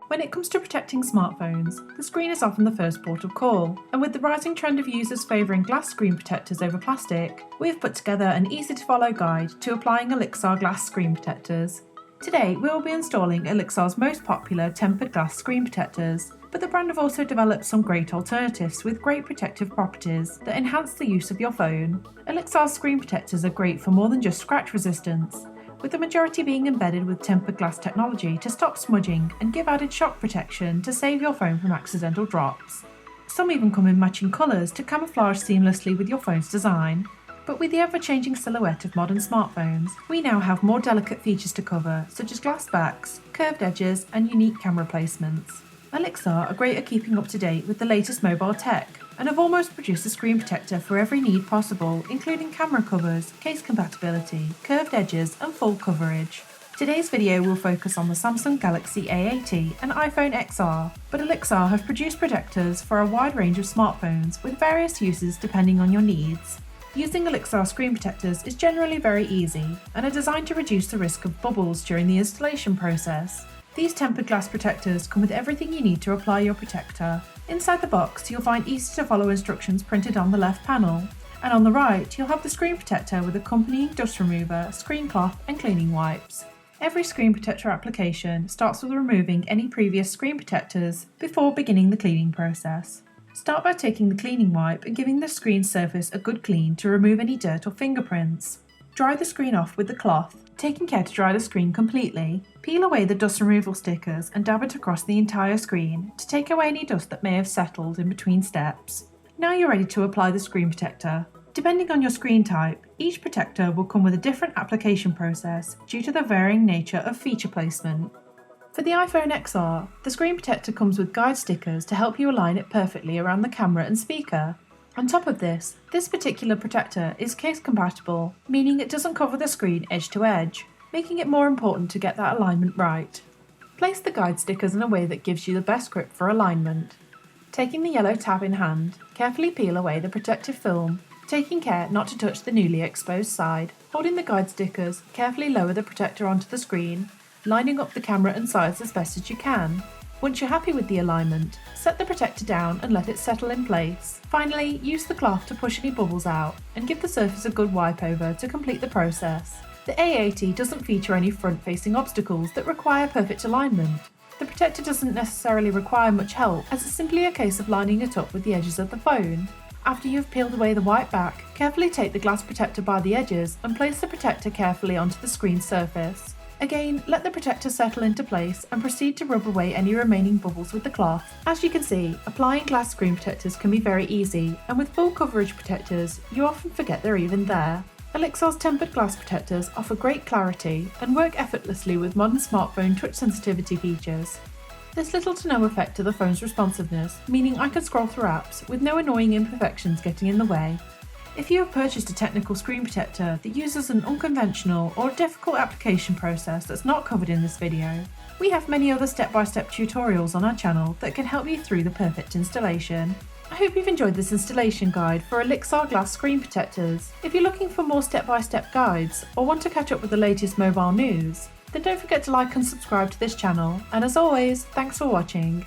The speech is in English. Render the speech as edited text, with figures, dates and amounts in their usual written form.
When it comes to protecting smartphones, the screen is often the first port of call, and with the rising trend of users favouring glass screen protectors over plastic, we have put together an easy-to-follow guide to applying Olixar glass screen protectors. Today, we will be installing Olixar's most popular tempered glass screen protectors, but the brand have also developed some great alternatives with great protective properties that enhance the use of your phone. Olixar's screen protectors are great for more than just scratch resistance, with the majority being embedded with tempered glass technology to stop smudging and give added shock protection to save your phone from accidental drops. Some even come in matching colours to camouflage seamlessly with your phone's design. But with the ever-changing silhouette of modern smartphones, we now have more delicate features to cover, such as glass backs, curved edges and unique camera placements. Olixar are great at keeping up to date with the latest mobile tech, and have almost produced a screen protector for every need possible, including camera covers, case compatibility, curved edges and full coverage. Today's video will focus on the Samsung Galaxy A80 and iPhone XR, but Olixar have produced protectors for a wide range of smartphones with various uses depending on your needs. Using Olixar screen protectors is generally very easy and are designed to reduce the risk of bubbles during the installation process. These tempered glass protectors come with everything you need to apply your protector. Inside the box, you'll find easy-to-follow instructions printed on the left panel, and on the right, you'll have the screen protector with accompanying dust remover, screen cloth and cleaning wipes. Every screen protector application starts with removing any previous screen protectors before beginning the cleaning process. Start by taking the cleaning wipe and giving the screen surface a good clean to remove any dirt or fingerprints. Dry the screen off with the cloth, taking care to dry the screen completely. Peel away the dust removal stickers and dab it across the entire screen to take away any dust that may have settled in between steps. Now you're ready to apply the screen protector. Depending on your screen type, each protector will come with a different application process due to the varying nature of feature placement. For the iPhone XR, the screen protector comes with guide stickers to help you align it perfectly around the camera and speaker. On top of this particular protector is case compatible, meaning it doesn't cover the screen edge to edge, making it more important to get that alignment right. Place the guide stickers in a way that gives you the best grip for alignment. Taking the yellow tab in hand, carefully peel away the protective film, taking care not to touch the newly exposed side. Holding the guide stickers, carefully lower the protector onto the screen, lining up the camera and sides as best as you can. Once you're happy with the alignment, set the protector down and let it settle in place. Finally, use the cloth to push any bubbles out and give the surface a good wipe over to complete the process. The A80 doesn't feature any front-facing obstacles that require perfect alignment. The protector doesn't necessarily require much help, as it's simply a case of lining it up with the edges of the phone. After you've peeled away the white back, carefully take the glass protector by the edges and place the protector carefully onto the screen surface. Again, let the protector settle into place and proceed to rub away any remaining bubbles with the cloth. As you can see, applying glass screen protectors can be very easy, and with full coverage protectors, you often forget they're even there. Olixar's tempered glass protectors offer great clarity and work effortlessly with modern smartphone touch sensitivity features. There's little to no effect to the phone's responsiveness, meaning I can scroll through apps with no annoying imperfections getting in the way. If you have purchased a technical screen protector that uses an unconventional or difficult application process that's not covered in this video, we have many other step-by-step tutorials on our channel that can help you through the perfect installation. I hope you've enjoyed this installation guide for Olixar glass screen protectors. If you're looking for more step-by-step guides or want to catch up with the latest mobile news, then don't forget to like and subscribe to this channel, and as always, thanks for watching.